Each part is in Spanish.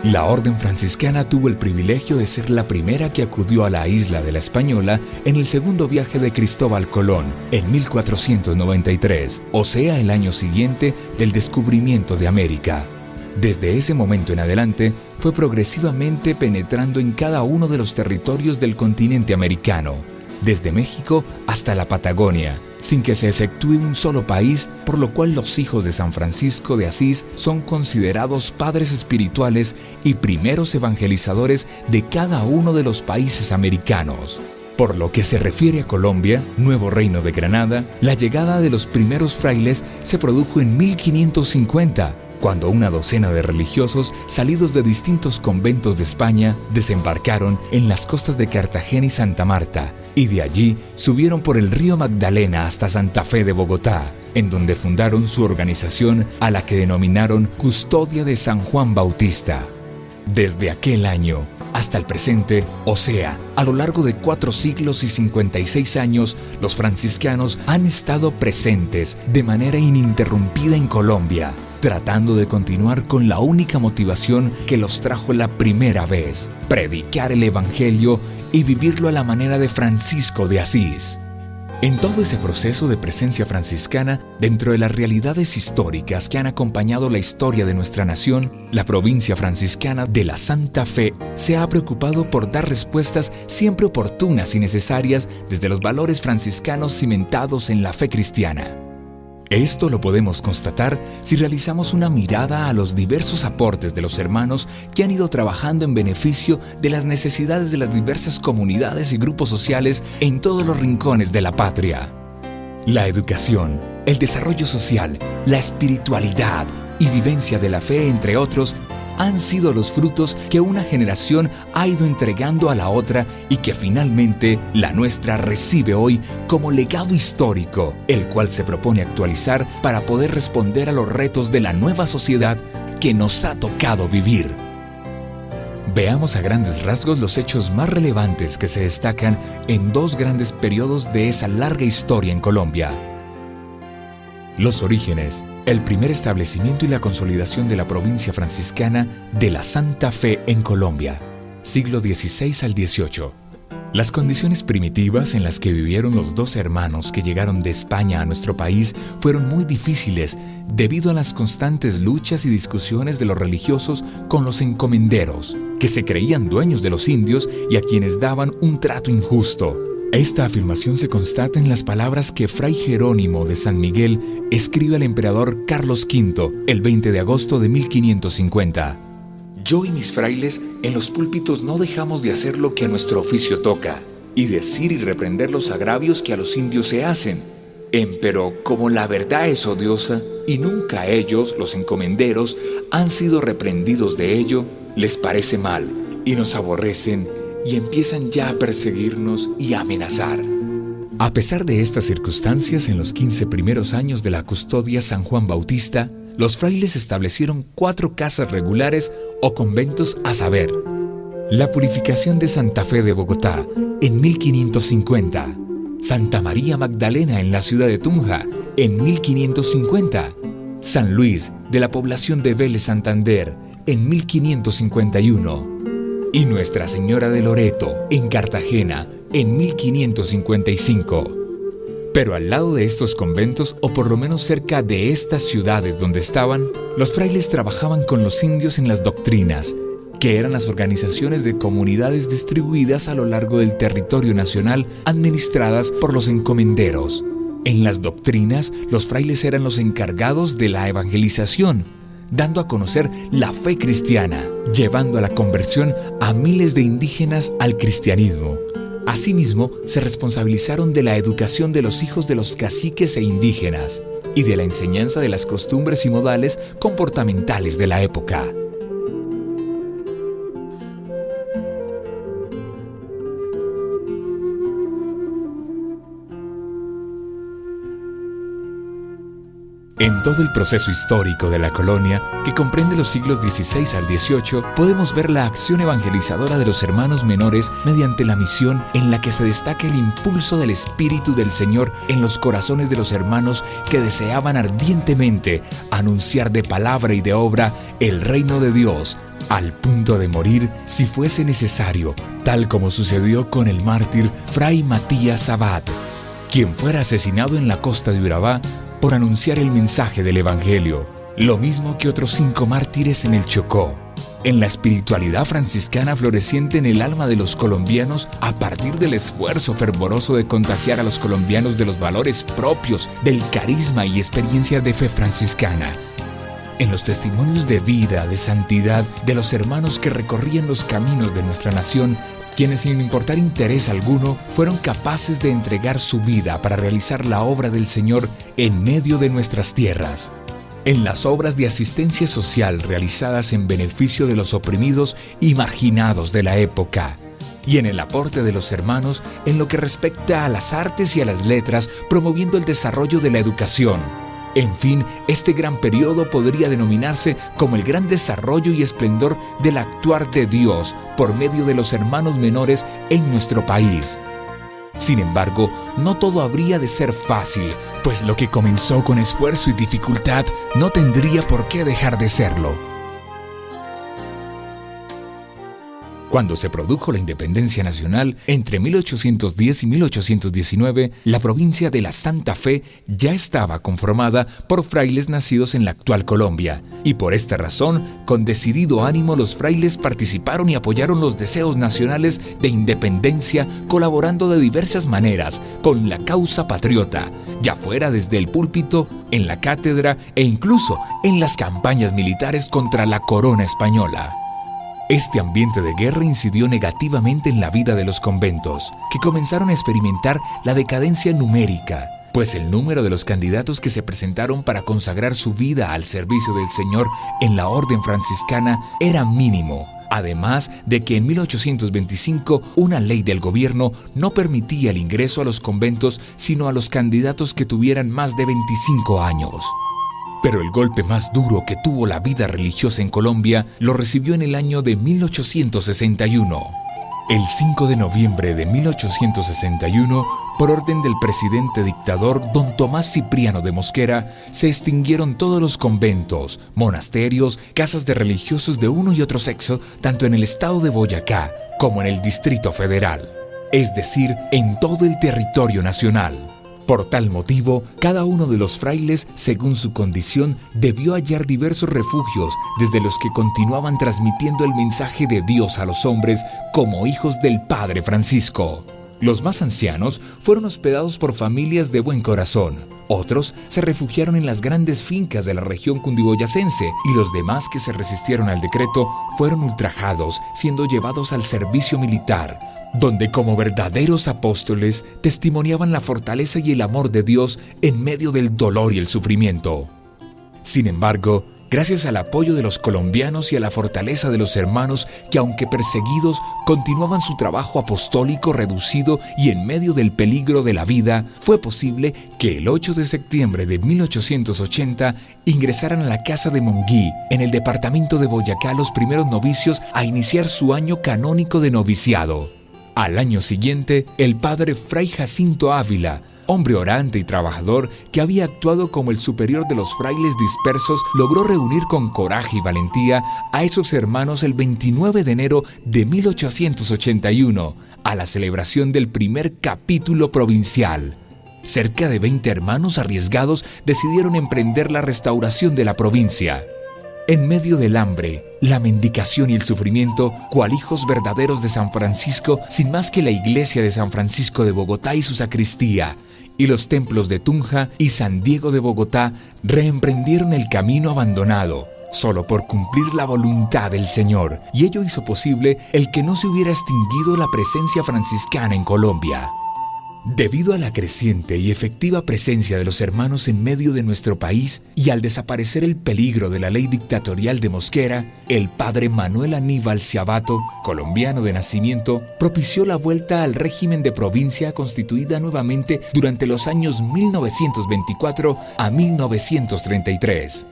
La Orden Franciscana tuvo el privilegio de ser la primera que acudió a la isla de La Española en el segundo viaje de Cristóbal Colón en 1493, o sea, el año siguiente del descubrimiento de América. Desde ese momento en adelante, fue progresivamente penetrando en cada uno de los territorios del continente americano, desde México hasta la Patagonia, sin que se efectúe un solo país, por lo cual los hijos de San Francisco de Asís son considerados padres espirituales y primeros evangelizadores de cada uno de los países americanos. Por lo que se refiere a Colombia, nuevo reino de Granada, la llegada de los primeros frailes se produjo en 1550, cuando una docena de religiosos salidos de distintos conventos de España desembarcaron en las costas de Cartagena y Santa Marta, y de allí subieron por el río Magdalena hasta Santa Fe de Bogotá, en donde fundaron su organización a la que denominaron Custodia de San Juan Bautista. Desde aquel año hasta el presente, o sea, a lo largo de 4 siglos y 56 años, los franciscanos han estado presentes de manera ininterrumpida en Colombia, tratando de continuar con la única motivación que los trajo la primera vez: predicar el Evangelio y vivirlo a la manera de Francisco de Asís. En todo ese proceso de presencia franciscana, dentro de las realidades históricas que han acompañado la historia de nuestra nación, la provincia franciscana de la Santa Fe se ha preocupado por dar respuestas siempre oportunas y necesarias desde los valores franciscanos cimentados en la fe cristiana. Esto lo podemos constatar si realizamos una mirada a los diversos aportes de los hermanos que han ido trabajando en beneficio de las necesidades de las diversas comunidades y grupos sociales en todos los rincones de la patria. La educación, el desarrollo social, la espiritualidad y vivencia de la fe, entre otros, han sido los frutos que una generación ha ido entregando a la otra y que finalmente la nuestra recibe hoy como legado histórico, el cual se propone actualizar para poder responder a los retos de la nueva sociedad que nos ha tocado vivir. Veamos a grandes rasgos los hechos más relevantes que se destacan en 2 grandes periodos de esa larga historia en Colombia. Los orígenes, el primer establecimiento y la consolidación de la provincia franciscana de la Santa Fe en Colombia, siglo XVI al XVIII. Las condiciones primitivas en las que vivieron los 2 hermanos que llegaron de España a nuestro país fueron muy difíciles debido a las constantes luchas y discusiones de los religiosos con los encomenderos, que se creían dueños de los indios y a quienes daban un trato injusto. Esta afirmación se constata en las palabras que Fray Jerónimo de San Miguel escribe al emperador Carlos V el 20 de agosto de 1550. Yo y mis frailes en los púlpitos no dejamos de hacer lo que a nuestro oficio toca, y decir y reprender los agravios que a los indios se hacen. Empero, como la verdad es odiosa, y nunca ellos, los encomenderos, han sido reprendidos de ello, les parece mal, y nos aborrecen, y empiezan ya a perseguirnos y a amenazar. A pesar de estas circunstancias, en los 15 primeros años de la custodia San Juan Bautista, los frailes establecieron 4 casas regulares o conventos, a saber: la Purificación de Santa Fe de Bogotá en 1550, Santa María Magdalena en la ciudad de Tunja en 1550, San Luis de la población de Vélez Santander en 1551, y Nuestra Señora de Loreto, en Cartagena, en 1555. Pero al lado de estos conventos, o por lo menos cerca de estas ciudades donde estaban, los frailes trabajaban con los indios en las doctrinas, que eran las organizaciones de comunidades distribuidas a lo largo del territorio nacional, administradas por los encomenderos. En las doctrinas, los frailes eran los encargados de la evangelización, dando a conocer la fe cristiana, llevando a la conversión a miles de indígenas al cristianismo. Asimismo, se responsabilizaron de la educación de los hijos de los caciques e indígenas y de la enseñanza de las costumbres y modales comportamentales de la época. En todo el proceso histórico de la colonia, que comprende los siglos XVI al XVIII, podemos ver la acción evangelizadora de los hermanos menores mediante la misión en la que se destaca el impulso del Espíritu del Señor en los corazones de los hermanos que deseaban ardientemente anunciar de palabra y de obra el reino de Dios al punto de morir si fuese necesario, tal como sucedió con el mártir Fray Matías Abad, quien fuera asesinado en la costa de Urabá por anunciar el mensaje del Evangelio, lo mismo que otros 5 mártires en el Chocó. En la espiritualidad franciscana floreciente en el alma de los colombianos a partir del esfuerzo fervoroso de contagiar a los colombianos de los valores propios del carisma y experiencia de fe franciscana. En los testimonios de vida, de santidad de los hermanos que recorrían los caminos de nuestra nación, quienes sin importar interés alguno fueron capaces de entregar su vida para realizar la obra del Señor en medio de nuestras tierras. En las obras de asistencia social realizadas en beneficio de los oprimidos y marginados de la época, y en el aporte de los hermanos en lo que respecta a las artes y a las letras, promoviendo el desarrollo de la educación. En fin, este gran periodo podría denominarse como el gran desarrollo y esplendor del actuar de Dios por medio de los hermanos menores en nuestro país. Sin embargo, no todo habría de ser fácil, pues lo que comenzó con esfuerzo y dificultad no tendría por qué dejar de serlo. Cuando se produjo la independencia nacional, entre 1810 y 1819, la provincia de la Santa Fe ya estaba conformada por frailes nacidos en la actual Colombia, y por esta razón, con decidido ánimo los frailes participaron y apoyaron los deseos nacionales de independencia, colaborando de diversas maneras con la causa patriota, ya fuera desde el púlpito, en la cátedra e incluso en las campañas militares contra la corona española. Este ambiente de guerra incidió negativamente en la vida de los conventos, que comenzaron a experimentar la decadencia numérica, pues el número de los candidatos que se presentaron para consagrar su vida al servicio del Señor en la orden franciscana era mínimo, además de que en 1825 una ley del gobierno no permitía el ingreso a los conventos sino a los candidatos que tuvieran más de 25 años. Pero el golpe más duro que tuvo la vida religiosa en Colombia lo recibió en el año de 1861. El 5 de noviembre de 1861, por orden del presidente dictador don Tomás Cipriano de Mosquera, se extinguieron todos los conventos, monasterios, casas de religiosos de uno y otro sexo, tanto en el estado de Boyacá como en el Distrito Federal, es decir, en todo el territorio nacional. Por tal motivo, cada uno de los frailes, según su condición, debió hallar diversos refugios, desde los que continuaban transmitiendo el mensaje de Dios a los hombres como hijos del Padre Francisco. Los más ancianos fueron hospedados por familias de buen corazón. Otros se refugiaron en las grandes fincas de la región cundiboyacense y los demás que se resistieron al decreto fueron ultrajados, siendo llevados al servicio militar, donde como verdaderos apóstoles testimoniaban la fortaleza y el amor de Dios en medio del dolor y el sufrimiento. Sin embargo, gracias al apoyo de los colombianos y a la fortaleza de los hermanos que, aunque perseguidos, continuaban su trabajo apostólico reducido y en medio del peligro de la vida, fue posible que el 8 de septiembre de 1880 ingresaran a la casa de Monguí, en el departamento de Boyacá, los primeros novicios a iniciar su año canónico de noviciado. Al año siguiente, el padre Fray Jacinto Ávila, hombre orante y trabajador que había actuado como el superior de los frailes dispersos, logró reunir con coraje y valentía a esos hermanos el 29 de enero de 1881, a la celebración del primer capítulo provincial. Cerca de 20 hermanos arriesgados decidieron emprender la restauración de la provincia. En medio del hambre, la mendicación y el sufrimiento, cual hijos verdaderos de San Francisco, sin más que la iglesia de San Francisco de Bogotá y su sacristía, y los templos de Tunja y San Diego de Bogotá, reemprendieron el camino abandonado, solo por cumplir la voluntad del Señor, y ello hizo posible el que no se hubiera extinguido la presencia franciscana en Colombia. Debido a la creciente y efectiva presencia de los hermanos en medio de nuestro país y al desaparecer el peligro de la ley dictatorial de Mosquera, el padre Manuel Aníbal Ciabato, colombiano de nacimiento, propició la vuelta al régimen de provincia constituida nuevamente durante los años 1924 a 1933.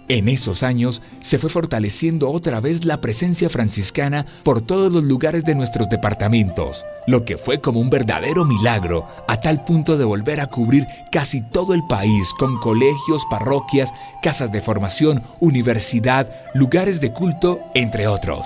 En esos años se fue fortaleciendo otra vez la presencia franciscana por todos los lugares de nuestros departamentos, lo que fue como un verdadero milagro, a tal punto de volver a cubrir casi todo el país con colegios, parroquias, casas de formación, universidad, lugares de culto, entre otros.